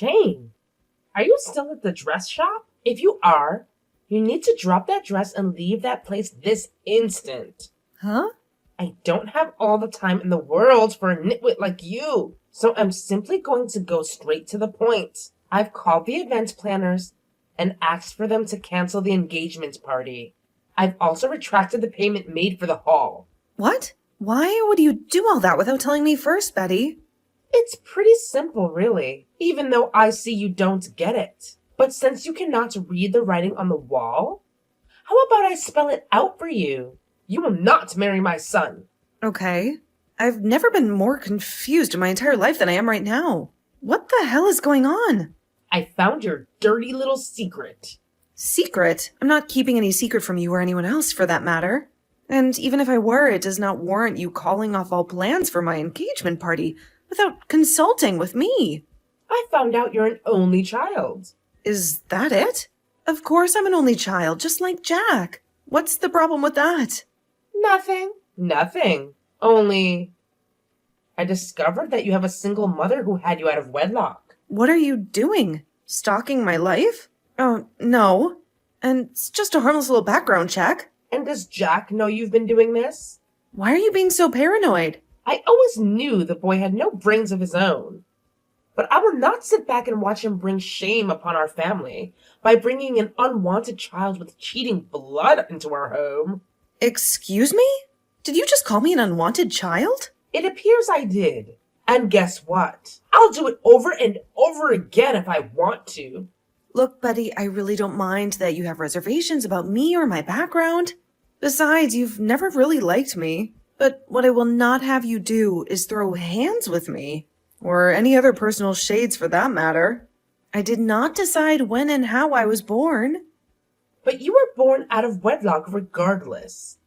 Jane, are you still at the dress shop? If you are, you need to drop that dress and leave that place this instant. Huh? I don't have all the time in the world for a nitwit like you, so I'm simply going to go straight to the point. I've called the event planners and asked for them to cancel the engagement party. I've also retracted the payment made for the hall. What? Why would you do all that without telling me first, Betty? It's pretty simple, really, even though I see you don't get it. But since you cannot read the writing on the wall, how about I spell it out for you? You will not marry my son. Okay. I've never been more confused in my entire life than I am right now. What the hell is going on? I found your dirty little secret. Secret? I'm not keeping any secret from you or anyone else, for that matter. And even if I were, it does not warrant you calling off all plans for my engagement party without consulting with me. I found out you're an only child. Is that it? Of course I'm an only child, just like Jack. What's the problem with that? Nothing. Only, I discovered that you have a single mother who had you out of wedlock. What are you doing? Stalking my life? Oh, no. And it's just a harmless little background check. And does Jack know you've been doing this? Why are you being so paranoid? I always knew the boy had no brains of his own. But I will not sit back and watch him bring shame upon our family by bringing an unwanted child with cheating blood into our home. Excuse me? Did you just call me an unwanted child? It appears I did. And guess what? I'll do it over and over again if I want to. Look, Betty, I really don't mind that you have reservations about me or my background. Besides, you've never really liked me. But what I will not have you do is throw hands with me. Or any other personal shades for that matter. I did not decide when and how I was born. But you were born out of wedlock regardless.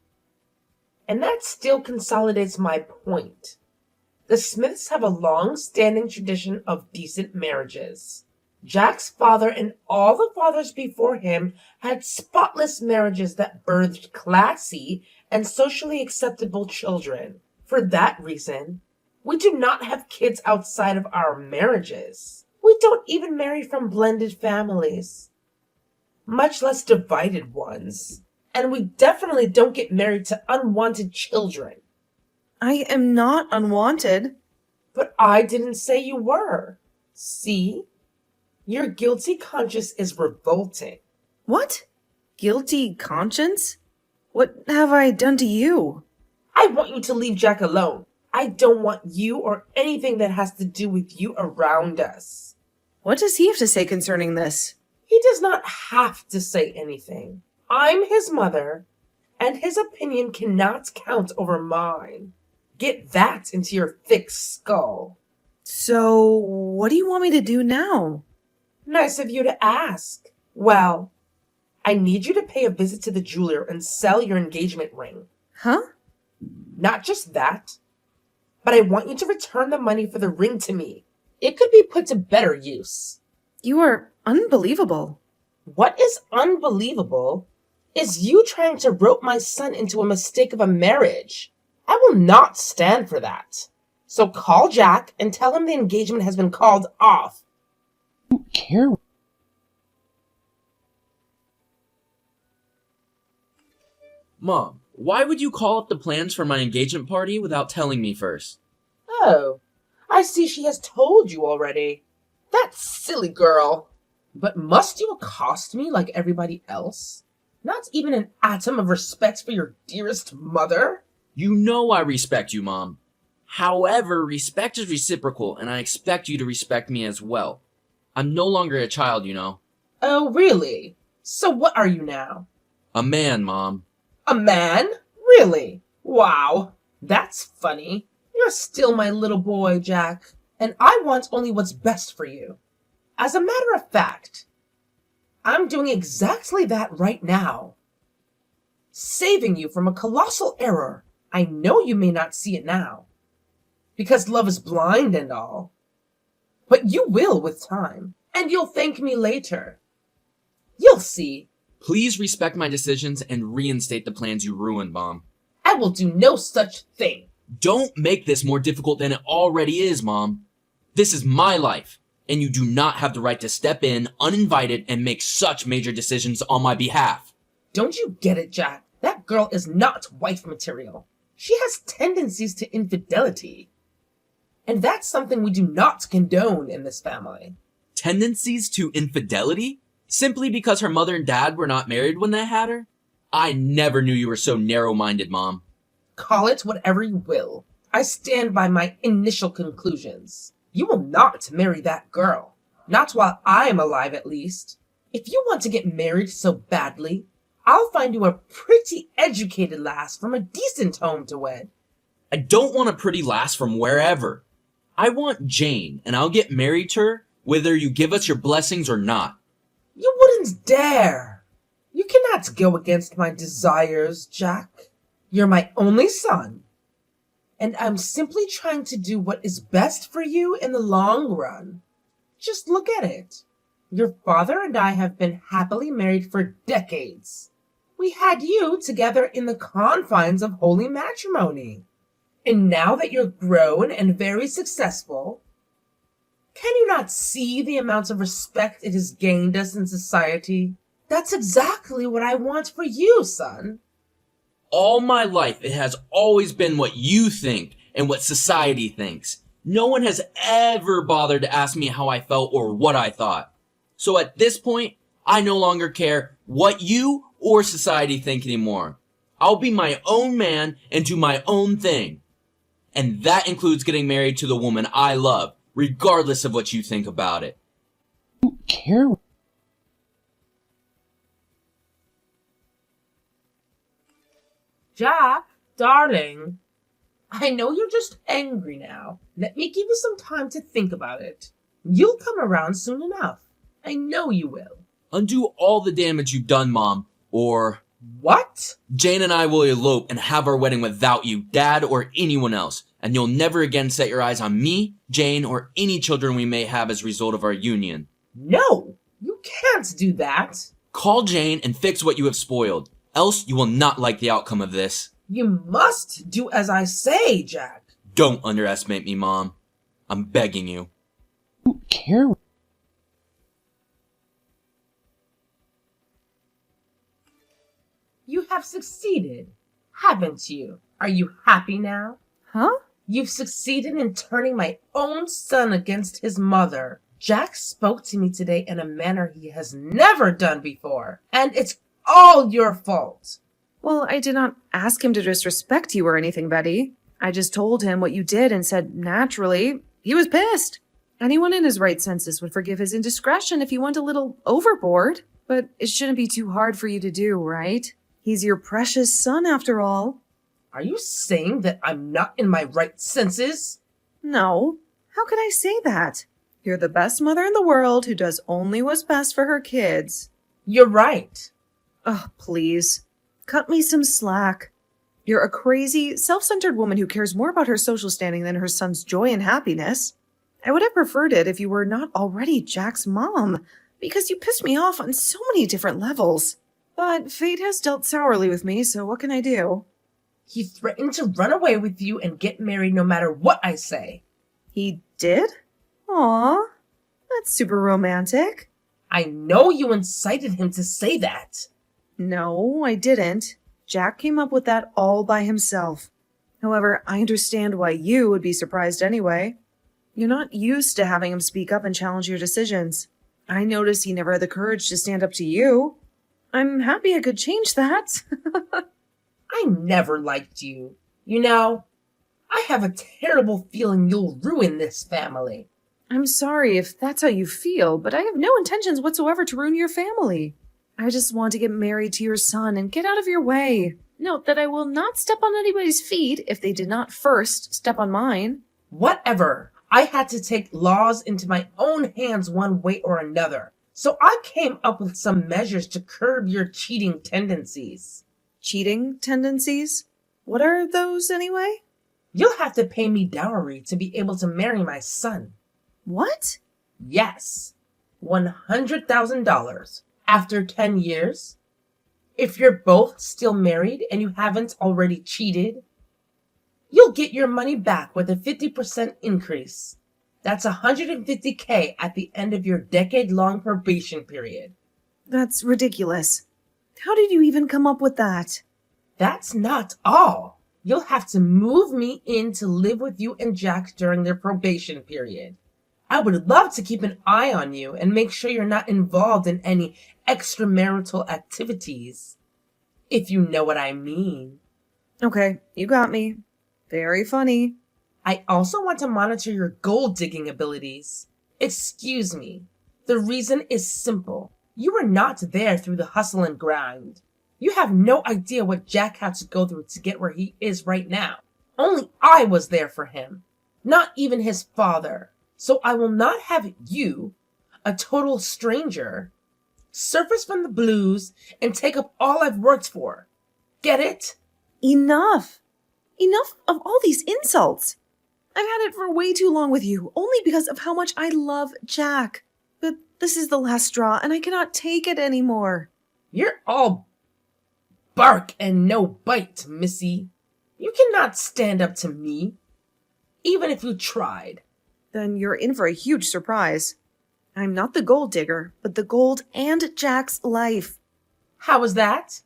And that still consolidates my point. The Smiths have a long-standing tradition of decent marriages. Jack's father and all the fathers before him had spotless marriages that birthed classy and socially acceptable children. For that reason, we do not have kids outside of our marriages. We don't even marry from blended families, much less divided ones. And we definitely don't get married to unwanted children. I am not unwanted. But I didn't say you were. See? Your guilty conscience is revolting. What? Guilty conscience? What have I done to you? I want you to leave Jack alone. I don't want you or anything that has to do with you around us. What does he have to say concerning this? He does not have to say anything. I'm his mother, and his opinion cannot count over mine. Get that into your thick skull. So, what do you want me to do now? Nice of you to ask. Well, I need you to pay a visit to the jeweler and sell your engagement ring. Huh? Not just that, but I want you to return the money for the ring to me. It could be put to better use. You are unbelievable. What is unbelievable is you trying to rope my son into a mistake of a marriage. I will not stand for that. So call Jack and tell him the engagement has been called off. I don't care. Mom, why would you call up the plans for my engagement party without telling me first? Oh, I see she has told you already. That silly girl. But must you accost me like everybody else? Not even an atom of respect for your dearest mother? You know I respect you, Mom. However, respect is reciprocal, and I expect you to respect me as well. I'm no longer a child, you know. Oh, really? So what are you now? A man, Mom. A man? Really? Wow. That's funny. You're still my little boy, Jack, and I want only what's best for you. As a matter of fact, I'm doing exactly that right now. Saving you from a colossal error. I know you may not see it now, because love is blind and all. But you will with time, and you'll thank me later. You'll see. Please respect my decisions and reinstate the plans you ruined, Mom. I will do no such thing. Don't make this more difficult than it already is, Mom. This is my life. and you do not have the right to step in uninvited and make such major decisions on my behalf. Don't you get it, Jack? That girl is not wife material. She has tendencies to infidelity. And that's something we do not condone in this family. Tendencies to infidelity? Simply because her mother and dad were not married when they had her? I never knew you were so narrow-minded, Mom. Call it whatever you will. I stand by my initial conclusions. You will not marry that girl. Not while I am alive, at least. If you want to get married so badly, I'll find you a pretty educated lass from a decent home to wed. I don't want a pretty lass from wherever. I want Jane, and I'll get married to her whether you give us your blessings or not. You wouldn't dare. You cannot go against my desires, Jack. You're my only son, and I'm simply trying to do what is best for you in the long run. Just look at it. Your father and I have been happily married for decades. We had you together in the confines of holy matrimony. And now that you're grown and very successful, can you not see the amount of respect it has gained us in society? That's exactly what I want for you, son. All my life, it has always been what you think and what society thinks. No one has ever bothered to ask me how I felt or what I thought. So at this point, I no longer care what you or society think anymore. I'll be my own man and do my own thing. And that includes getting married to the woman I love, regardless of what you think about it. Care. Jack, darling, I know you're just angry now. Let me give you some time to think about it. You'll come around soon enough. I know you will. Undo all the damage you've done, Mom, or What? Jane and I will elope and have our wedding without you, Dad, or anyone else, and you'll never again set your eyes on me, Jane, or any children we may have as a result of our union. No, you can't do that. Call Jane and fix what you have spoiled, else you will not like the outcome of this. You must do as I say, Jack. Don't underestimate me, Mom. I'm begging you. Care. You have succeeded, haven't you? Are you happy now? Huh? You've succeeded in turning my own son against his mother. Jack spoke to me today in a manner he has never done before, and it's all your fault. Well, I did not ask him to disrespect you or anything, Betty. I just told him what you did and said, naturally, he was pissed. Anyone in his right senses would forgive his indiscretion if he went a little overboard. But it shouldn't be too hard for you to do, right? He's your precious son, after all. Are you saying that I'm not in my right senses? No. How could I say that? You're the best mother in the world who does only what's best for her kids. You're right. Oh, please. Cut me some slack. You're a crazy, self-centered woman who cares more about her social standing than her son's joy and happiness. I would have preferred it if you were not already Jack's mom, because you pissed me off on so many different levels. But fate has dealt sourly with me, so what can I do? He threatened to run away with you and get married no matter what I say. He did? Aw, that's super romantic. I know you incited him to say that. No, I didn't. Jack came up with that all by himself. However, I understand why you would be surprised anyway. You're not used to having him speak up and challenge your decisions. I noticed he never had the courage to stand up to you. I'm happy I could change that. I never liked you. You know, I have a terrible feeling you'll ruin this family. I'm sorry if that's how you feel, but I have no intentions whatsoever to ruin your family. I just want to get married to your son and get out of your way. Note that I will not step on anybody's feet if they did not first step on mine. Whatever. I had to take laws into my own hands one way or another. So I came up with some measures to curb your cheating tendencies. Cheating tendencies? What are those anyway? You'll have to pay me dowry to be able to marry my son. What? Yes, $100,000 after 10 years. If you're both still married and you haven't already cheated, you'll get your money back with a 50% increase. That's 150K at the end of your decade-long probation period. That's ridiculous. How did you even come up with that? That's not all. You'll have to move me in to live with you and Jack during their probation period. I would love to keep an eye on you and make sure you're not involved in any extramarital activities. If you know what I mean. Okay, you got me. Very funny. I also want to monitor your gold digging abilities. Excuse me. The reason is simple. You were not there through the hustle and grind. You have no idea what Jack had to go through to get where he is right now. Only I was there for him, not even his father. So I will not have you, a total stranger, surface from the blues and take up all I've worked for. Get it? Enough! Enough of all these insults! I've had it for way too long with you, only because of how much I love Jack. But this is the last straw, and I cannot take it anymore. You're all bark and no bite, Missy. You cannot stand up to me, even if you tried. Then you're in for a huge surprise. I'm not the gold digger, but the gold and Jack's life. How is that?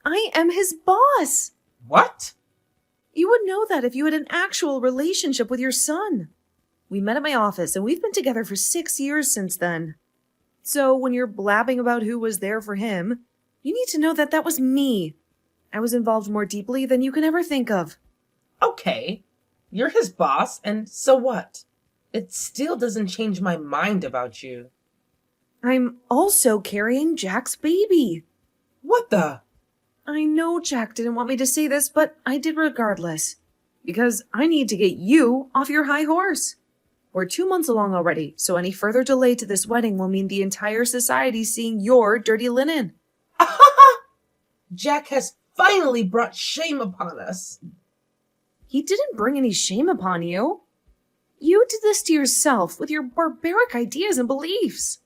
I am his boss. What? You would know that if you had an actual relationship with your son. We met at my office, and we've been together for 6 years since then. So when you're blabbing about who was there for him, you need to know that that was me. I was involved more deeply than you can ever think of. Okay, you're his boss, and so what? It still doesn't change my mind about you. I'm also carrying Jack's baby. What the? I know Jack didn't want me to say this, but I did regardless. Because I need to get you off your high horse. We're 2 months along already, so any further delay to this wedding will mean the entire society seeing your dirty linen. Jack has finally brought shame upon us. He didn't bring any shame upon you. You did this to yourself with your barbaric ideas and beliefs.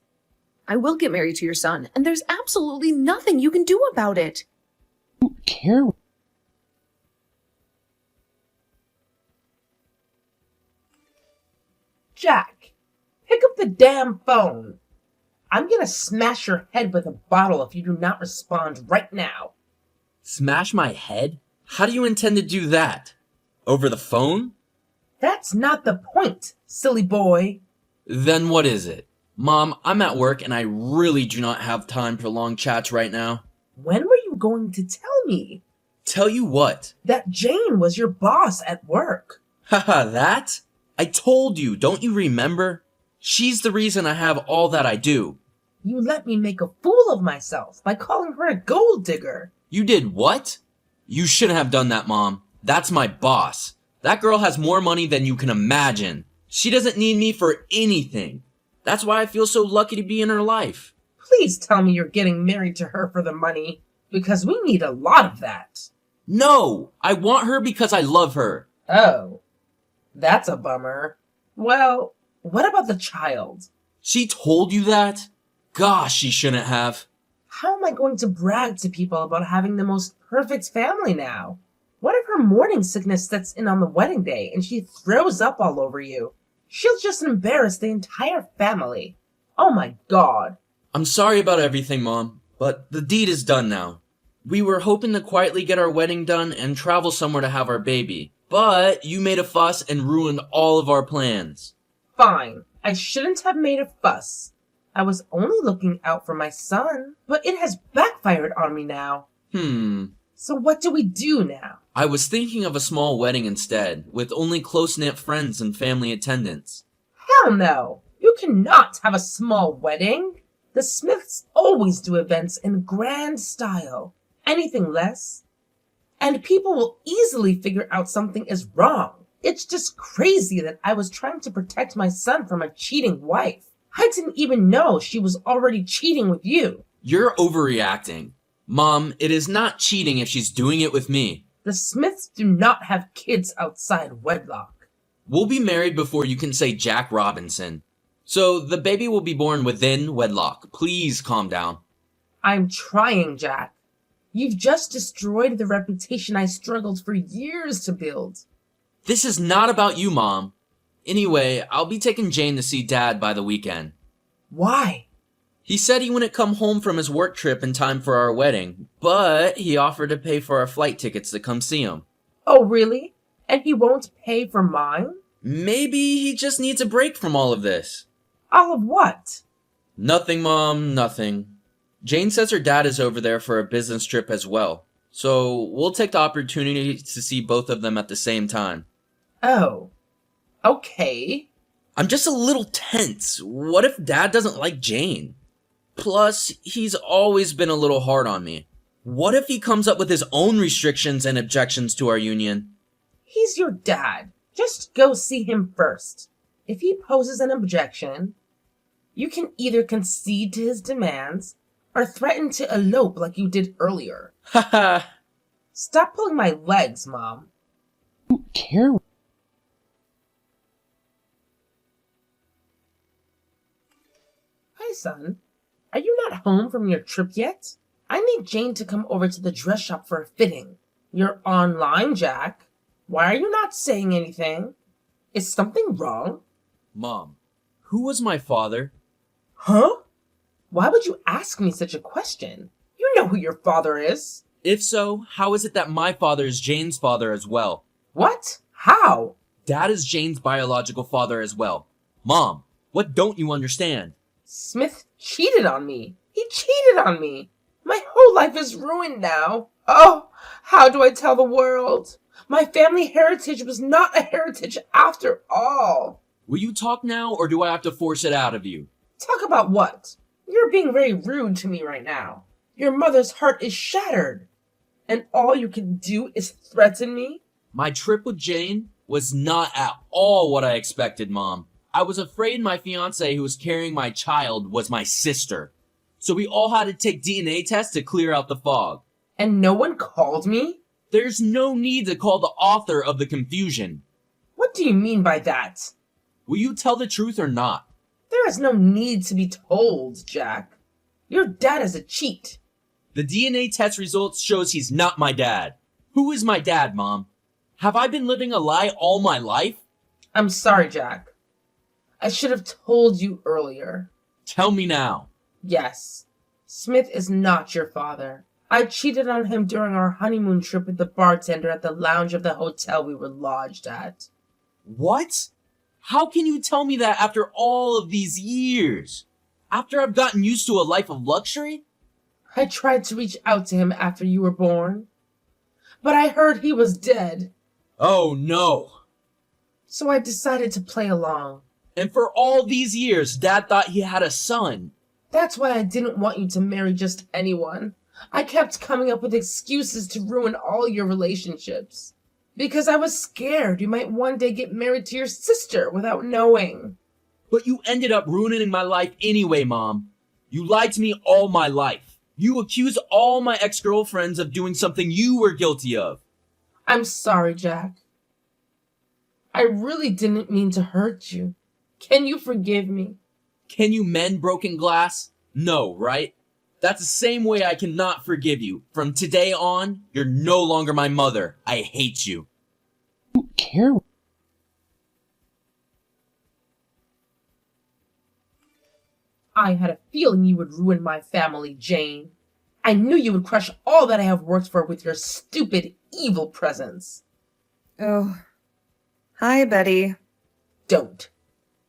I will get married to your son, and there's absolutely nothing you can do about it. I don't care. Jack, pick up the damn phone. I'm gonna smash your head with a bottle if you do not respond right now. Smash my head? How do you intend to do that? Over the phone? That's not the point, silly boy. Then what is it? Mom, I'm at work and I really do not have time for long chats right now. When were you going to tell me Tell you what? that Jane was your boss at work? Haha, that? I told you, don't you remember? She's the reason I have all that I do. You let me make a fool of myself by calling her a gold digger. You did what? You shouldn't have done that, Mom. That's my boss. That girl has more money than you can imagine. She doesn't need me for anything. That's why I feel so lucky to be in her life. Please tell me you're getting married to her for the money, because we need a lot of that. No! I want her because I love her. Oh, that's a bummer. Well, what about the child? She told you that? Gosh, she shouldn't have. How am I going to brag to people about having the most perfect family now? What if her morning sickness sets in on the wedding day and she throws up all over you? She'll just embarrass the entire family. Oh my god. I'm sorry about everything, Mom, but the deed is done now. We were hoping to quietly get our wedding done and travel somewhere to have our baby, but you made a fuss and ruined all of our plans. Fine. I shouldn't have made a fuss. I was only looking out for my son, but it has backfired on me now. So what do we do now? I was thinking of a small wedding instead, with only close-knit friends and family attendance. Hell no! You cannot have a small wedding. The Smiths always do events in grand style. Anything less, and people will easily figure out something is wrong. It's just crazy that I was trying to protect my son from a cheating wife. I didn't even know she was already cheating with you. You're overreacting. Mom, it is not cheating if she's doing it with me. The Smiths do not have kids outside wedlock. We'll be married before you can say Jack Robinson. So the baby will be born within wedlock. Please calm down. I'm trying, Jack. You've just destroyed the reputation I struggled for years to build. This is not about you, Mom. Anyway, I'll be taking Jane to see Dad by the weekend. Why? He said he wouldn't come home from his work trip in time for our wedding, but he offered to pay for our flight tickets to come see him. Oh, really? And he won't pay for mine? Maybe he just needs a break from all of this. All of what? Nothing, Mom, nothing. Jane says her dad is over there for a business trip as well, so we'll take the opportunity to see both of them at the same time. Oh. Okay. I'm just a little tense. What if Dad doesn't like Jane? Plus, he's always been a little hard on me. What if he comes up with his own restrictions and objections to our union? He's your dad. Just go see him first. If he poses an objection, you can either concede to his demands or threaten to elope like you did earlier. Haha. Stop pulling my legs, Mom. Carol. Hi, son. Are you not home from your trip yet? I need Jane to come over to the dress shop for a fitting. You're online, Jack. Why are you not saying anything? Is something wrong? Mom, who was my father? Huh? Why would you ask me such a question? You know who your father is. If so, how is it that my father is Jane's father as well? What? How? Dad is Jane's biological father as well. Mom, what don't you understand? Smith cheated on me. He cheated on me. My whole life is ruined now. Oh, how do I tell the world? My family heritage was not a heritage after all. Will you talk now, or do I have to force it out of you? Talk about what? You're being very rude to me right now. Your mother's heart is shattered. And all you can do is threaten me? My trip with Jane was not at all what I expected, Mom. I was afraid my fiancée who was carrying my child was my sister. So we all had to take DNA tests to clear out the fog. And no one called me? There's no need to call the author of the confusion. What do you mean by that? Will you tell the truth or not? There is no need to be told, Jack. Your dad is a cheat. The DNA test results shows he's not my dad. Who is my dad, Mom? Have I been living a lie all my life? I'm sorry, Jack. I should have told you earlier. Tell me now. Yes, Smith is not your father. I cheated on him during our honeymoon trip with the bartender at the lounge of the hotel we were lodged at. What? How can you tell me that after all of these years? After I've gotten used to a life of luxury? I tried to reach out to him after you were born, but I heard he was dead. Oh no. So I decided to play along. And for all these years, Dad thought he had a son. That's why I didn't want you to marry just anyone. I kept coming up with excuses to ruin all your relationships. Because I was scared you might one day get married to your sister without knowing. But you ended up ruining my life anyway, Mom. You lied to me all my life. You accused all my ex-girlfriends of doing something you were guilty of. I'm sorry, Jack. I really didn't mean to hurt you. Can you forgive me? Can you mend broken glass? No, right? That's the same way I cannot forgive you. From today on, you're no longer my mother. I hate you. Carol. I had a feeling you would ruin my family, Jane. I knew you would crush all that I have worked for with your stupid, evil presence. Oh. Hi, Betty. Don't.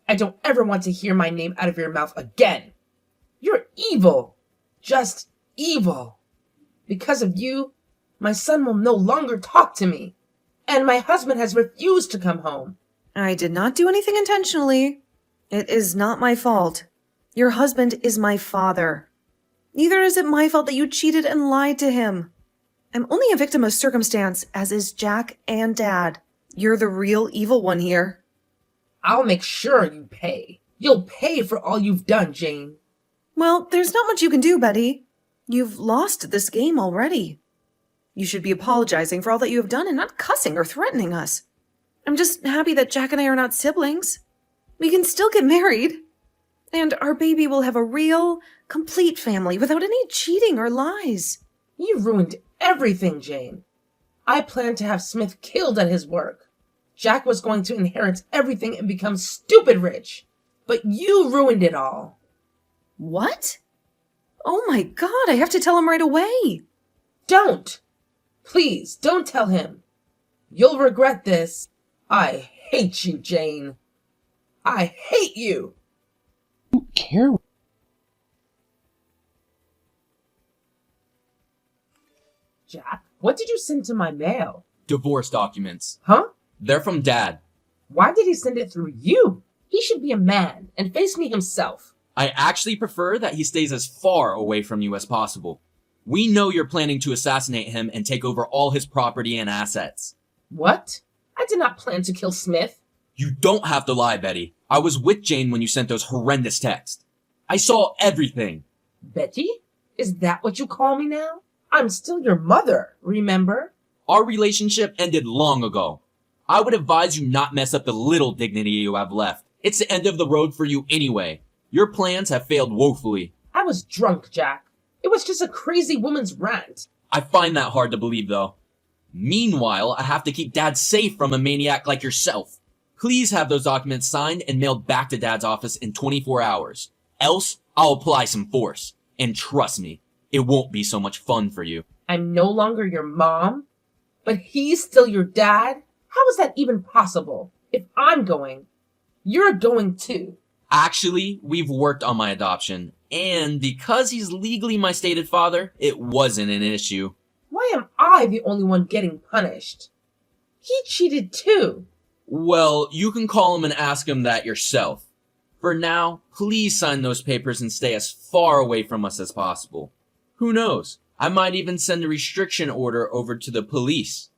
I don't ever want to hear my name out of your mouth again. You're evil. Just evil. Because of you, my son will no longer talk to me. And my husband has refused to come home. I did not do anything intentionally. It is not my fault. Your husband is my father. Neither is it my fault that you cheated and lied to him. I'm only a victim of circumstance, as is Jack and Dad. You're the real evil one here. I'll make sure you pay. You'll pay for all you've done, Jane. Well, there's not much you can do, Betty. You've lost this game already. You should be apologizing for all that you have done and not cussing or threatening us. I'm just happy that Jack and I are not siblings. We can still get married. And our baby will have a real, complete family without any cheating or lies. You ruined everything, Jane. I planned to have Smith killed at his work. Jack was going to inherit everything and become stupid rich. But you ruined it all. What? Oh my god, I have to tell him right away. Don't. Please, don't tell him. You'll regret this. I hate you, Jane. I hate you. I don't care. Jack, what did you send to my mail? Divorce documents. Huh? They're from Dad. Why did he send it through you? He should be a man and face me himself. I actually prefer that he stays as far away from you as possible. We know you're planning to assassinate him and take over all his property and assets. What? I did not plan to kill Smith. You don't have to lie, Betty. I was with Jane when you sent those horrendous texts. I saw everything. Betty? Is that what you call me now? I'm still your mother, remember? Our relationship ended long ago. I would advise you not mess up the little dignity you have left. It's the end of the road for you anyway. Your plans have failed woefully. I was drunk, Jack. It was just a crazy woman's rant. I find that hard to believe, though. Meanwhile, I have to keep Dad safe from a maniac like yourself. Please have those documents signed and mailed back to Dad's office in 24 hours. Else, I'll apply some force. And trust me, it won't be so much fun for you. I'm no longer your mom, but he's still your dad? How is that even possible? If I'm going, you're going too. Actually, we've worked on my adoption, and because he's legally my stated father, it wasn't an issue. Why am I the only one getting punished? He cheated too. Well, you can call him and ask him that yourself. For now, please sign those papers and stay as far away from us as possible. Who knows? I might even send a restriction order over to the police.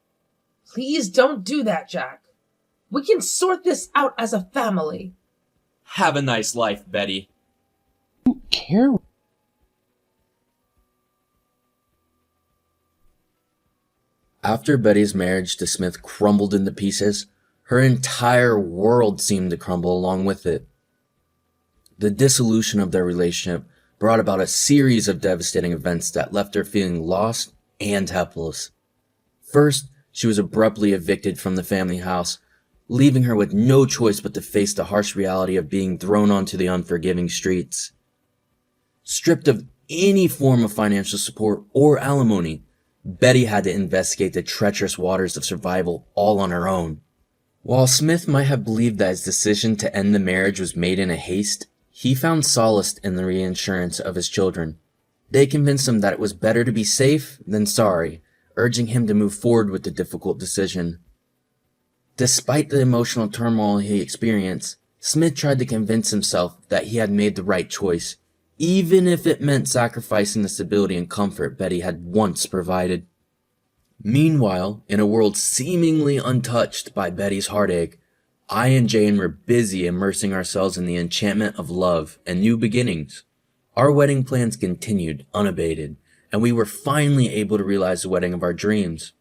Please don't do that, Jack. We can sort this out as a family. Have a nice life, Betty. I don't care. After Betty's marriage to Smith crumbled into pieces, her entire world seemed to crumble along with it. The dissolution of their relationship brought about a series of devastating events that left her feeling lost and helpless. First, she was abruptly evicted from the family house, leaving her with no choice but to face the harsh reality of being thrown onto the unforgiving streets. Stripped of any form of financial support or alimony, Betty had to investigate the treacherous waters of survival all on her own. While Smith might have believed that his decision to end the marriage was made in a haste, he found solace in the reinsurance of his children. They convinced him that it was better to be safe than sorry, urging him to move forward with the difficult decision. Despite the emotional turmoil he experienced, Smith tried to convince himself that he had made the right choice, even if it meant sacrificing the stability and comfort Betty had once provided. Meanwhile, in a world seemingly untouched by Betty's heartache, I and Jane were busy immersing ourselves in the enchantment of love and new beginnings. Our wedding plans continued unabated, and we were finally able to realize the wedding of our dreams.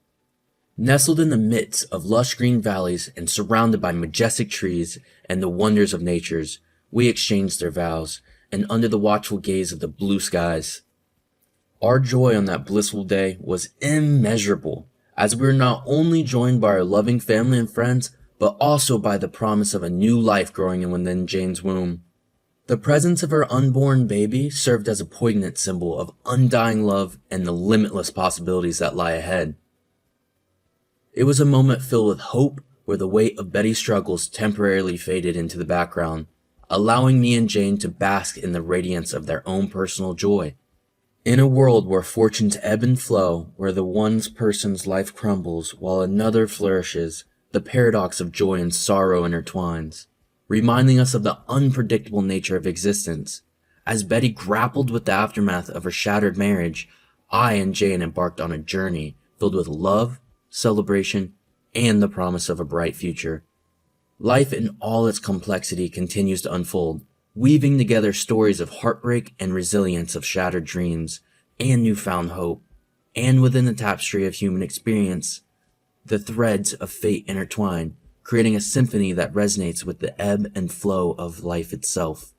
Nestled in the midst of lush green valleys and surrounded by majestic trees and the wonders of natures, we exchanged their vows, and under the watchful gaze of the blue skies. Our joy on that blissful day was immeasurable, as we were not only joined by our loving family and friends, but also by the promise of a new life growing within Jane's womb. The presence of her unborn baby served as a poignant symbol of undying love and the limitless possibilities that lie ahead. It was a moment filled with hope where the weight of Betty's struggles temporarily faded into the background, allowing me and Jane to bask in the radiance of their own personal joy. In a world where fortunes ebb and flow, where the one person's life crumbles while another flourishes, the paradox of joy and sorrow intertwines, reminding us of the unpredictable nature of existence. As Betty grappled with the aftermath of her shattered marriage, I and Jane embarked on a journey filled with love, celebration, and the promise of a bright future. Life in all its complexity continues to unfold, weaving together stories of heartbreak and resilience, of shattered dreams and newfound hope. And within the tapestry of human experience, the threads of fate intertwine, creating a symphony that resonates with the ebb and flow of life itself.